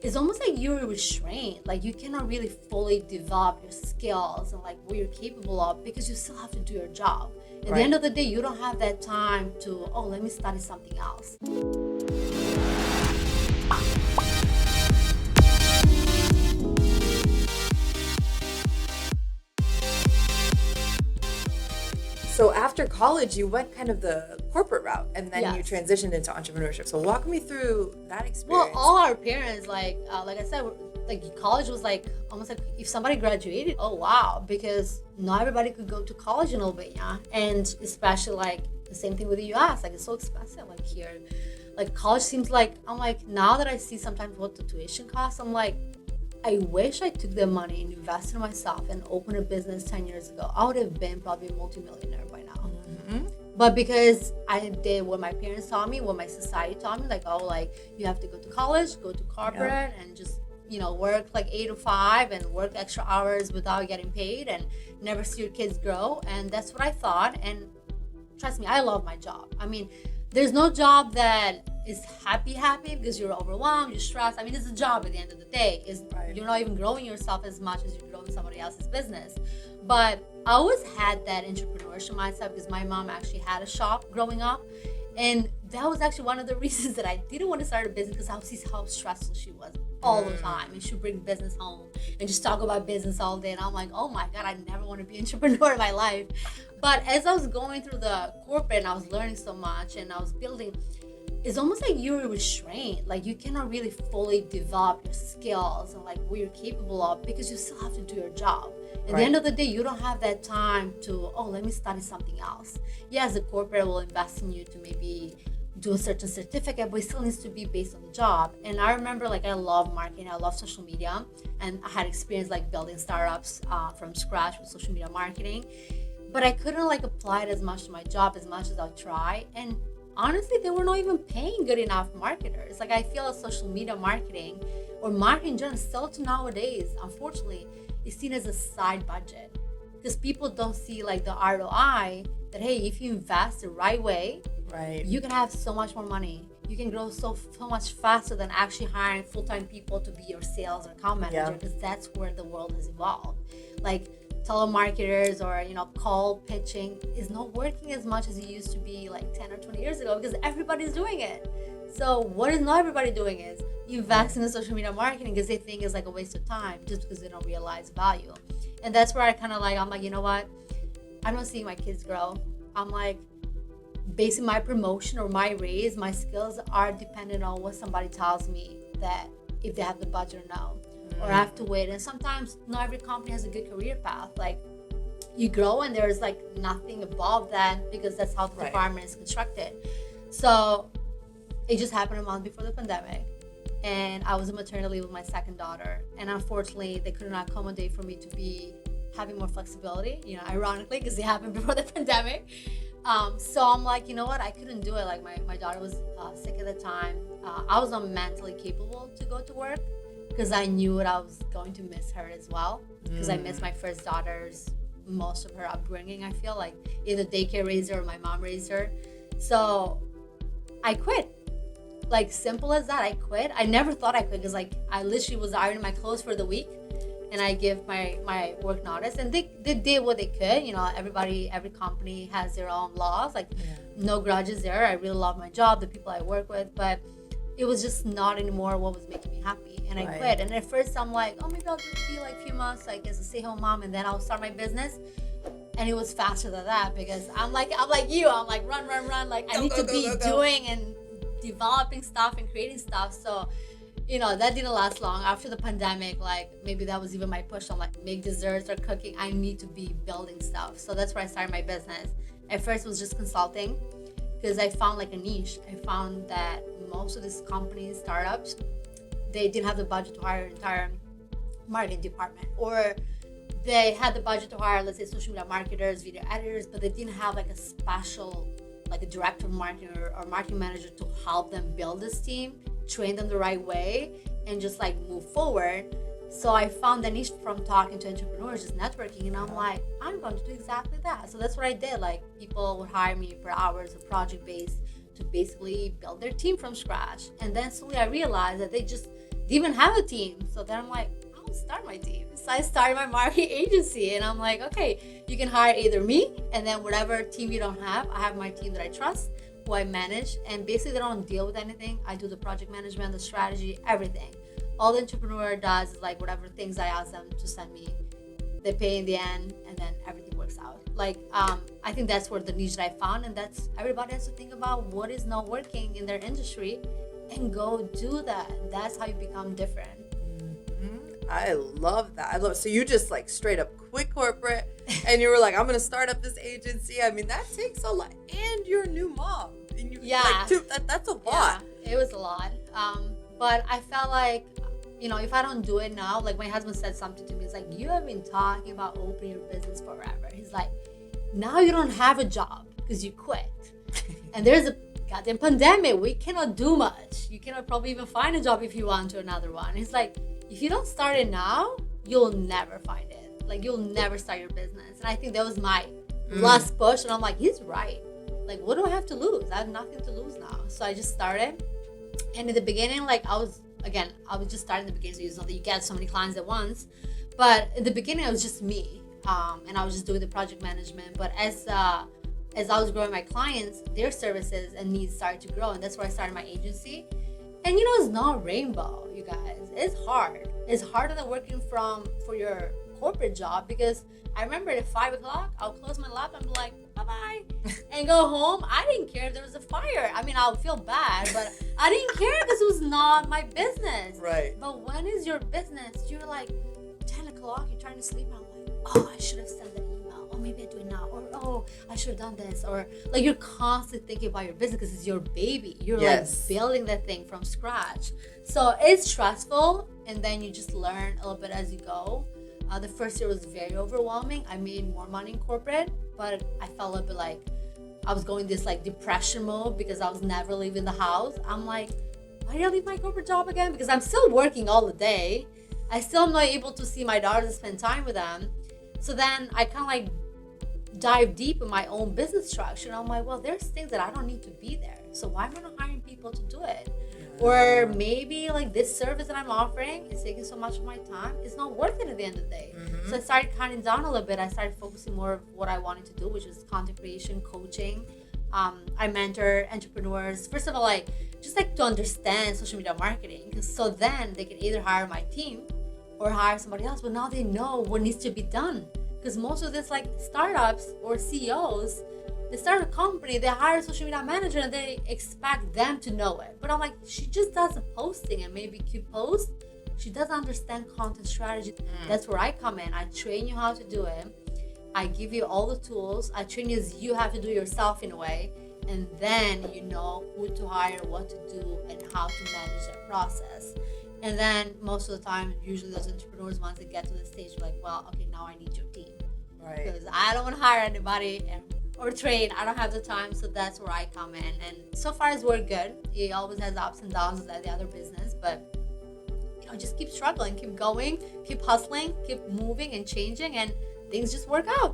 it's almost like you're restrained. Like you cannot really fully develop your skills and like what you're capable of because you still have to do your job. At the end of the day, you don't have that time to, oh, let me study something else. So after college, you went kind of the corporate route, and then you Yes. transitioned into entrepreneurship. So walk me through that experience. Well, all our parents, like I said, like college was like almost like if somebody graduated, oh wow, because not everybody could go to college in Albania, and especially like the same thing with the U.S. Like it's so expensive, like here, like college seems like I'm like now that I see sometimes what the tuition costs, I'm like, I wish I took the money and invested in myself and opened a business 10 years ago. I would have been probably a multimillionaire by now. Mm-hmm. But because I did what my parents taught me, what my society taught me, like, oh, like you have to go to college, go to corporate and just, work like 8 to 5 and work extra hours without getting paid and never see your kids grow. And that's what I thought. And trust me, I love my job. I mean, there's no job that is happy because you're overwhelmed, you're stressed. I mean, it's a job at the end of the day. You're not even growing yourself as much as you're growing somebody else's business. But I always had that entrepreneurship mindset because my mom actually had a shop growing up. And that was actually one of the reasons that I didn't want to start a business because I would see how stressful she was all the time. And she'd bring business home and just talk about business all day. And I'm like, oh my God, I never want to be an entrepreneur in my life. But as I was going through the corporate and I was learning so much and I was building, it's almost like you're restrained. Like you cannot really fully develop your skills and like what you're capable of because you still have to do your job. At the end of the day, you don't have that time to, oh, let me study something else. Yes, the corporate will invest in you to maybe do a certain certificate, but it still needs to be based on the job. And I remember like I love marketing, I love social media, and I had experience like building startups from scratch with social media marketing. But I couldn't like apply it as much to my job as much as I try. And honestly, they were not even paying good enough marketers. Like I feel like social media marketing or marketing in general still to nowadays, unfortunately, is seen as a side budget because people don't see like the ROI that, hey, if you invest the right way, you can have so much more money. You can grow so much faster than actually hiring full-time people to be your sales or account manager because that's where the world has evolved. Like telemarketers or call pitching is not working as much as it used to be like 10 or 20 years ago because everybody's doing it. So what is not everybody doing is invest in the social media marketing because they think it's like a waste of time just because they don't realize value. And that's where I kind of like, I'm like, you know what, I don't see my kids grow. I'm like, basing my promotion or my raise, my skills are dependent on what somebody tells me that if they have the budget or no. Or I have to wait. And sometimes not every company has a good career path. Like you grow and there's like nothing above that because that's how the department is constructed. So it just happened a month before the pandemic. And I was on maternity leave with my second daughter. And unfortunately, they could not accommodate for me to be having more flexibility, ironically, because it happened before the pandemic. So I'm like, you know what? I couldn't do it. Like my daughter was sick at the time. I was not mentally capable to go to work because I knew I was going to miss her as well. Because I missed my first daughter's, most of her upbringing, I feel like. Either daycare raised her or my mom raised her. So I quit. Like simple as that, I quit. I never thought I quit because like I literally was ironing my clothes for the week and I give my work notice and they did what they could. Every company has their own laws, like no grudges there. I really love my job, the people I work with, but it was just not anymore what was making me happy and I quit. And at first I'm like, oh, maybe I'll just be like a few months like as a stay-home mom and then I'll start my business. And it was faster than that because I'm like you, I'm like run, like I need to be doing and developing stuff and creating stuff. So that didn't last long. After the pandemic, like maybe that was even my push on like make desserts or cooking. I need to be building stuff. So that's where I started my business. At first it was just consulting because I found like a niche. I found that most of these companies, startups, they didn't have the budget to hire an entire marketing department, or they had the budget to hire, let's say, social media marketers, video editors, but they didn't have like a special, like a director of marketing or marketing manager to help them build this team, train them the right way, and just like move forward. So I found the niche from talking to entrepreneurs, just networking, and I'm like, I'm going to do exactly that. So that's what I did. Like people would hire me per hours or project based to basically build their team from scratch. And then slowly I realized that didn't even have a team. So then I'm like, I'll start my team. So I started my marketing agency, and I'm like, okay, you can hire either me, and then whatever team you don't have, I have my team that I trust, who I manage, and basically they don't deal with anything. I do the project management, the strategy, everything. All the entrepreneur does is like whatever things I ask them to send me, they pay in the end, and then everything works out. Like, I think that's where the niche that I found, and that's everybody has to think about what is not working in their industry and go do that. That's how you become different. I love that. So you just like straight up quit corporate and you were like, I'm gonna start up this agency. I mean, that takes a lot, and you're a new mom. And you, Yeah, like, that's a lot. Yeah, it was a lot. But I felt like, if I don't do it now, like my husband said something to me. It's like, you have been talking about opening your business forever. He's like, now you don't have a job because you quit. And there's a goddamn pandemic. We cannot do much. You cannot probably even find a job if you want to another one. He's like, if you don't start it now, you'll never find it. Like, you'll never start your business. And I think that was my last push. And I'm like, he's right. Like, what do I have to lose? I have nothing to lose now. So I just started. And in the beginning, like, I was just starting in the beginning. So it's not that you get so many clients at once. But in the beginning, it was just me. And I was just doing the project management. But as I was growing my clients, their services and needs started to grow. And that's where I started my agency. And it's not rainbow, you guys. It's hard. It's harder than working for your corporate job, because I remember at 5 o'clock, I'll close my laptop and be like, bye-bye, and go home. I didn't care if there was a fire. I mean, I'll feel bad, but I didn't care because it was not my business. Right. But when is your business? You're like, 10 o'clock, you're trying to sleep, and I'm like, oh, I should have sent that email. Oh, maybe I do it now. Or, oh, I should have done this. Or, like, you're constantly thinking about your business because it's your baby. You're, like, building that thing from scratch. So it's stressful, and then you just learn a little bit as you go. The first year was very overwhelming. I made more money in corporate, but I felt a little bit like I was going this, like, depression mode because I was never leaving the house. I'm like, why did I leave my corporate job again? Because I'm still working all the day. I still am not able to see my daughters and spend time with them. So then I kind of like dive deep in my own business structure. And I'm like, well, there's things that I don't need to be there. So why am I not hiring people to do it? Or maybe like this service that I'm offering is taking so much of my time. It's not worth it at the end of the day. So I started cutting down a little bit. I started focusing more of what I wanted to do, which is content creation, coaching. I mentor entrepreneurs. First of all, like just like to understand social media marketing. So then they can either hire my team or hire somebody else. But now they know what needs to be done. Because most of this like startups or CEOs, they start a company, they hire a social media manager, and they expect them to know it. But I'm like, she just does a posting and maybe cute post. She doesn't understand content strategy. That's where I come in. I train you how to do it. I give you all the tools. I train you as you have to do yourself in a way. And then you know who to hire, what to do, and how to manage that process. And then most of the time, usually those entrepreneurs, once they get to the stage, like, well, okay, now I need your team. Right. Because I don't want to hire anybody or train. I don't have the time. So that's where I come in. And so far it's worked good. It always has ups and downs like the other business. But, just keep struggling, keep going, keep hustling, keep moving and changing. And things just work out.